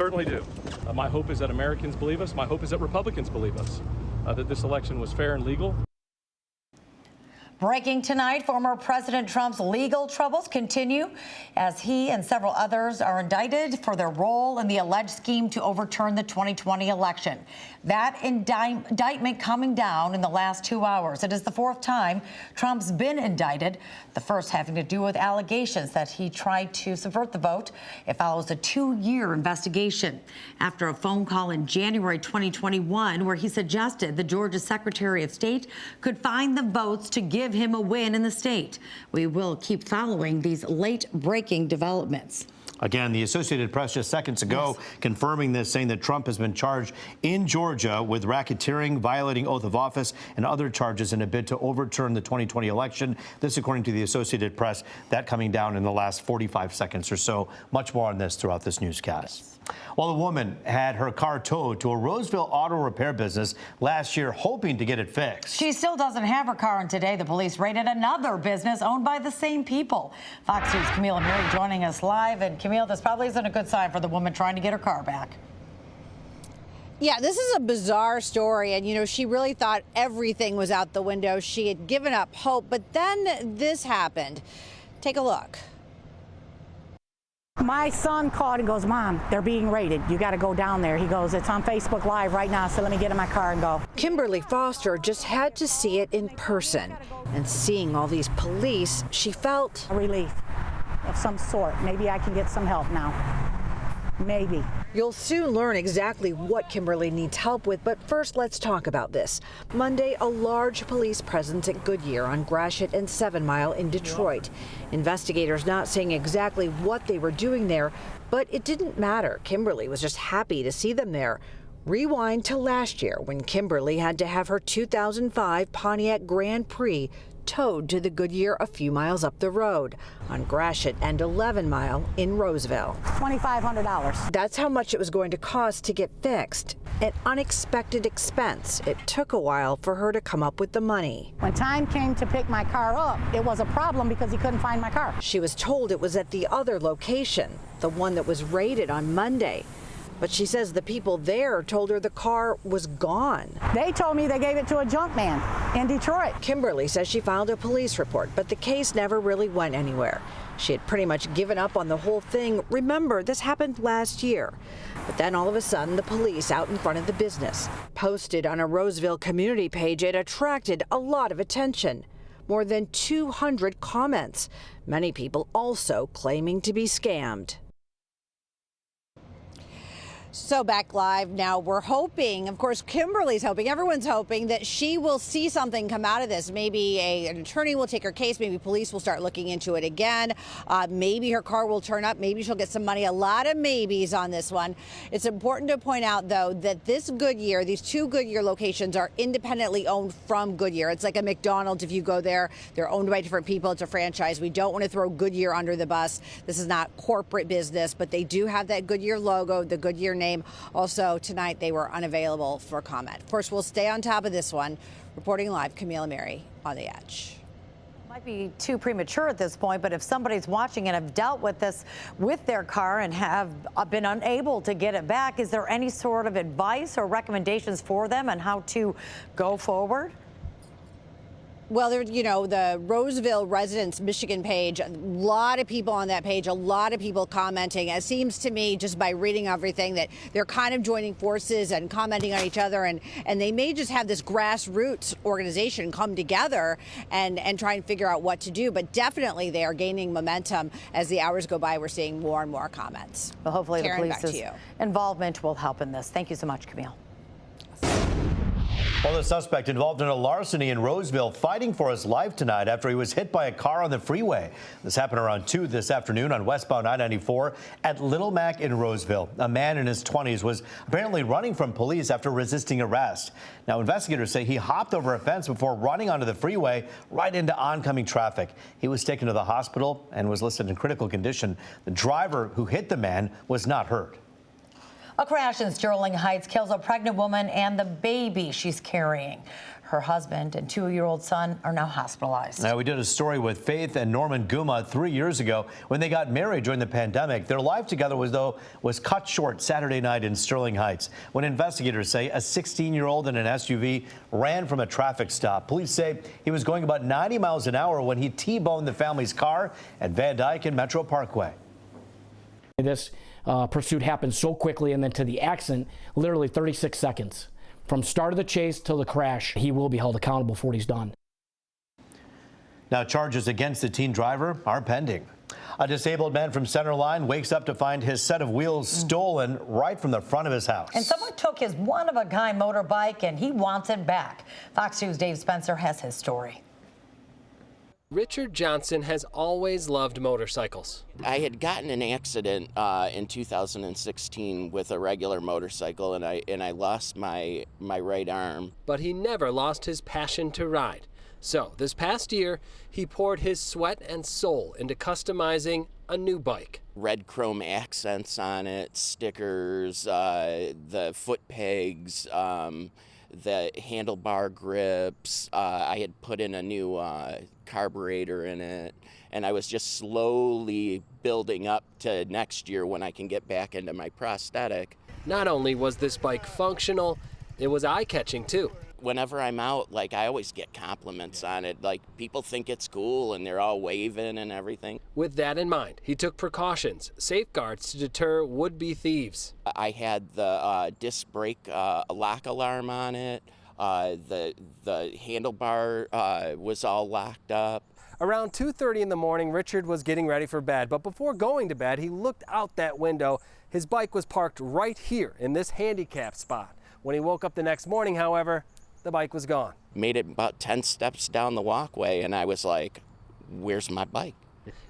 certainly do. My hope is that Americans believe us. My hope is that Republicans believe us, that this election was fair and legal. Breaking tonight, former President Trump's legal troubles continue as he and several others are indicted for their role in the alleged scheme to overturn the 2020 election. That indictment coming down in the last 2 hours. It is the fourth time Trump's been indicted, the first having to do with allegations that he tried to subvert the vote. It follows a 2-year investigation after a phone call in January 2021 where he suggested the Georgia Secretary of State could find the votes to give him a win in the state. We will keep following these late-breaking developments. Again, the Associated Press just seconds ago confirming this, saying that Trump has been charged in Georgia with racketeering, violating oath of office, and other charges in a bid to overturn the 2020 election. This, according to the Associated Press, that coming down in the last 45 seconds or so. Much more on this throughout this newscast. Well, a woman had her car towed to a Roseville auto repair business last year, hoping to get it fixed. She still doesn't have her car, and today the police raided another business owned by the same people. Fox News' Camille and Mary joining us live. And Camille, this probably isn't a good sign for the woman trying to get her car back. Yeah, this is a bizarre story, and, you know, she really thought everything was out the window. She had given up hope, but then this happened. Take a look. My son called and goes, "Mom, they're being raided. You got to go down there." He goes, "It's on Facebook Live right now, so let me get in my car and go." Kimberly Foster just had to see it in person. And seeing all these police, she felt a relief of some sort. Maybe I can get some help now. Maybe. You'll soon learn exactly what Kimberly needs help with, but first let's talk about this. Monday, a large police presence at Goodyear on Gratiot and 7 Mile in Detroit. Investigators not saying exactly what they were doing there, but it didn't matter. Kimberly was just happy to see them there. Rewind to last year when Kimberly had to have her 2005 Pontiac Grand Prix towed to the Goodyear a few miles up the road on Gratiot and 11 Mile in Roseville. $2,500. That's how much it was going to cost to get fixed. An unexpected expense. It took a while for her to come up with the money. When time came to pick my car up, it was a problem because he couldn't find my car. She was told it was at the other location, the one that was raided on Monday. But she says the people there told her the car was gone. They told me they gave it to a junk man in Detroit. Kimberly says she filed a police report, but the case never really went anywhere. She had pretty much given up on the whole thing. Remember, this happened last year. But then all of a sudden, the police out in front of the business. Posted on a Roseville community page, it attracted a lot of attention. More than 200 comments. Many people also claiming to be scammed. So back live now, we're hoping, of course, Kimberly's hoping, everyone's hoping that she will see something come out of this. Maybe an attorney will take her case. Maybe police will start looking into it again. Maybe her car will turn up. Maybe she'll get some money. A lot of maybes on this one. It's important to point out, though, that this Goodyear, these two Goodyear locations are independently owned from Goodyear. It's like a McDonald's. If you go there, they're owned by different people. It's a franchise. We don't want to throw Goodyear under the bus. This is not corporate business, but they do have that Goodyear logo, the Goodyear name. Also, tonight they were unavailable for comment. Of course, we'll stay on top of this one. Reporting live, Camille and Mary on The Edge. Might be too premature at this point, but if somebody's watching and have dealt with this with their car and have been unable to get it back, is there any sort of advice or recommendations for them on how to go forward? Well, there, you know, the Roseville Residents Michigan page, a lot of people on that page, a lot of people commenting. It seems to me, just by reading everything, that they're kind of joining forces and commenting on each other, and they may just have this grassroots organization come together and try and figure out what to do. But definitely they are gaining momentum as the hours go by. We're seeing more and more comments. Well, hopefully Karen, the police's involvement will help in this. Thank you so much, Camille. Well, the suspect involved in a larceny in Roseville fighting for his life tonight after he was hit by a car on the freeway. This happened around 2 this afternoon on westbound I-94 at Little Mac in Roseville. A man in his 20s was apparently running from police after resisting arrest. Now, investigators say he hopped over a fence before running onto the freeway right into oncoming traffic. He was taken to the hospital and was listed in critical condition. The driver who hit the man was not hurt. A crash in Sterling Heights kills a pregnant woman and the baby she's carrying. Her husband and 2-year-old son are now hospitalized. Now, we did a story with Faith and Norman Guma 3 years ago when they got married during the pandemic. Their life together was cut short Saturday night in Sterling Heights when investigators say a 16-year-old in an SUV ran from a traffic stop. Police say he was going about 90 miles an hour when he T-boned the family's car at Van Dyke and Metro Parkway. This pursuit happened so quickly, and then to the accident, literally 36 seconds. From start of the chase till the crash, he will be held accountable for what he's done. Now, charges against the teen driver are pending. A disabled man from Centerline wakes up to find his set of wheels stolen right from the front of his house. And someone took his one-of-a-kind motorbike, and he wants it back. Fox News' Dave Spencer has his story. Richard Johnson has always loved motorcycles. I had gotten an accident in 2016 with a regular motorcycle, and I lost my right arm. But he never lost his passion to ride. So this past year, he poured his sweat and soul into customizing a new bike. Red chrome accents on it, stickers, the foot pegs, the handlebar grips. I had put in a new carburetor in it, and I was just slowly building up to next year when I can get back into my prosthetic. Not only was this bike functional, it was eye-catching too. Whenever I'm out, like, I always get compliments on it. Like, people think it's cool and they're all waving and everything. With that in mind, he took precautions, safeguards to deter would-be thieves. I had the disc brake lock alarm on it. The handlebar was all locked up. Around 2:30 in the morning, Richard was getting ready for bed, but before going to bed, he looked out that window. His bike was parked right here in this handicap spot. When he woke up the next morning, however, the bike was gone. Made it about 10 steps down the walkway, and I was like, where's my bike?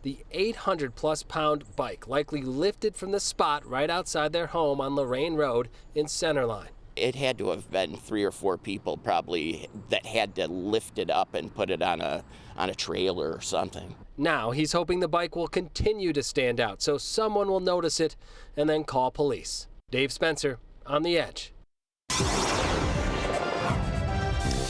The 800-plus pound bike likely lifted from the spot right outside their home on Lorraine Road in Centerline. It had to have been 3 or 4 people probably that had to lift it up and put it on a trailer or something. Now he's hoping the bike will continue to stand out so someone will notice it and then call police. Dave Spencer, On the Edge.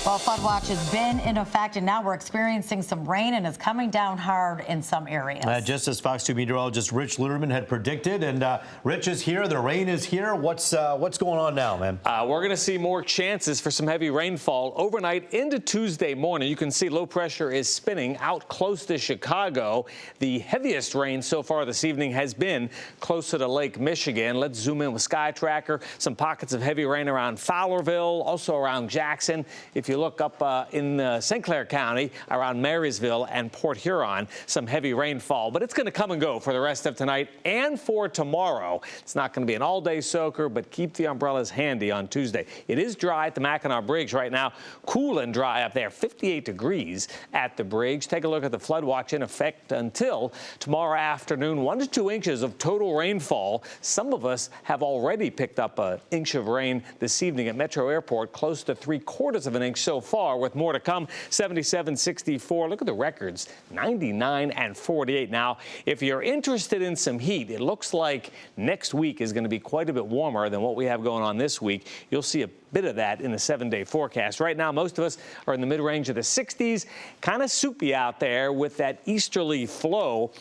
Well, flood watch has been in effect, and now we're experiencing some rain, and it's coming down hard in some areas. Just as Fox 2 meteorologist Rich Luderman had predicted, and Rich is here. The rain is here. What's going on now, man? We're going to see more chances for some heavy rainfall overnight into Tuesday morning. You can see low pressure is spinning out close to Chicago. The heaviest rain so far this evening has been closer to Lake Michigan. Let's zoom in with Sky Tracker. Some pockets of heavy rain around Fowlerville, also around Jackson. If you look up in St. Clair County around Marysville and Port Huron, some heavy rainfall, but it's going to come and go for the rest of tonight and for tomorrow. It's not going to be an all-day soaker, but keep the umbrellas handy on Tuesday. It is dry at the Mackinac Bridge right now, cool and dry up there, 58 degrees at the bridge. Take a look at the flood watch in effect until tomorrow afternoon. 1 to 2 inches of total rainfall. Some of us have already picked up an inch of rain this evening at Metro Airport, close to 3/4 of an inch so far, with more to come. 77, 64. Look at the records, 99 and 48. Now, if you're interested in some heat, it looks like next week is going to be quite a bit warmer than what we have going on this week. You'll see a bit of that in the 7-day forecast. Right now, most of us are in the mid-range of the 60s. Kind of soupy out there with that easterly flow,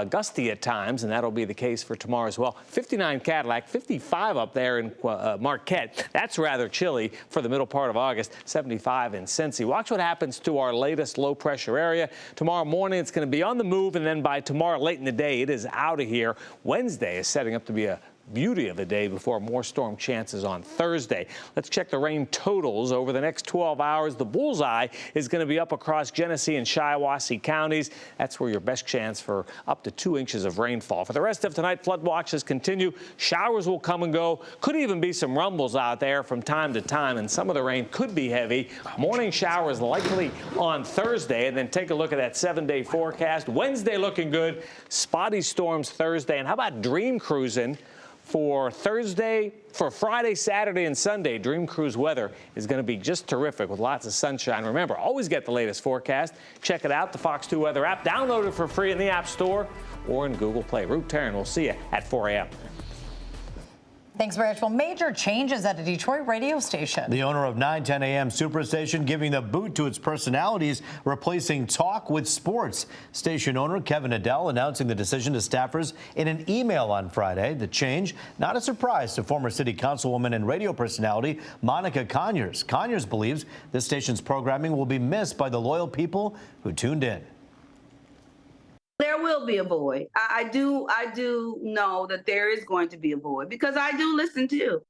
gusty at times, and that'll be the case for tomorrow as well. 59 Cadillac, 55 up there in Marquette. That's rather chilly for the middle part of August. 75 in Cincy. Watch what happens to our latest low-pressure area. Tomorrow morning, it's going to be on the move, and then by tomorrow late in the day, it is out of here. Wednesday is setting up to be a beauty of a day before more storm chances on Thursday. Let's check the rain totals over the next 12 hours. The bullseye is going to be up across Genesee and Shiawassee counties. That's where your best chance for up to 2 inches of rainfall. For the rest of tonight, flood watches continue. Showers will come and go. Could even be some rumbles out there from time to time, and some of the rain could be heavy. Morning showers likely on Thursday, and then take a look at that 7-day forecast. Wednesday looking good. Spotty storms Thursday. And how about dream cruising? For Friday, Saturday, and Sunday, Dream Cruise weather is going to be just terrific with lots of sunshine. Remember, always get the latest forecast. Check it out, the Fox 2 Weather app. Download it for free in the App Store or in Google Play. Root Taryn, we'll see you at 4 a.m. Thanks, Rich. Well, major changes at a Detroit radio station. The owner of 910 AM Superstation giving the boot to its personalities, replacing talk with sports. Station owner Kevin Adele announcing the decision to staffers in an email on Friday. The change, not a surprise to former city councilwoman and radio personality Monica Conyers. Conyers believes this station's programming will be missed by the loyal people who tuned in. There will be a void. I do know that there is going to be a void because I do listen too.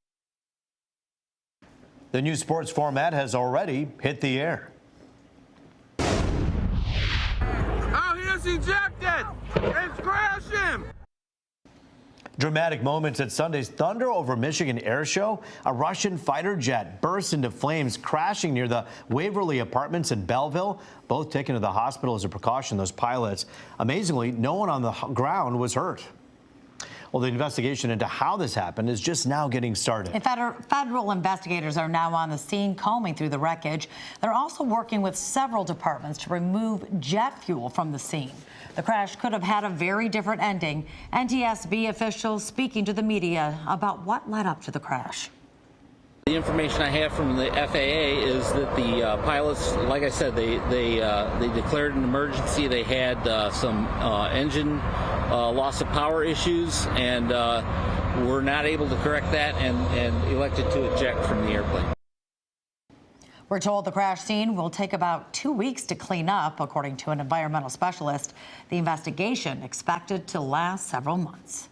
The new sports format has already hit the air. Oh, he is ejected! It's crash him! Dramatic moments at Sunday's Thunder over Michigan Air Show. A Russian fighter jet burst into flames, crashing near the Waverly Apartments in Belleville. Both taken to the hospital as a precaution, those pilots. Amazingly, no one on the ground was hurt. Well, the investigation into how this happened is just now getting started. And federal investigators are now on the scene combing through the wreckage. They're also working with several departments to remove jet fuel from the scene. The crash could have had a very different ending. NTSB officials speaking to the media about what led up to the crash. The information I have from the FAA is that the pilots, like I said, they declared an emergency. They had some engine loss of power issues and were not able to correct that and elected to eject from the airplane. We're told the crash scene will take about 2 weeks to clean up, according to an environmental specialist. The investigation expected to last several months.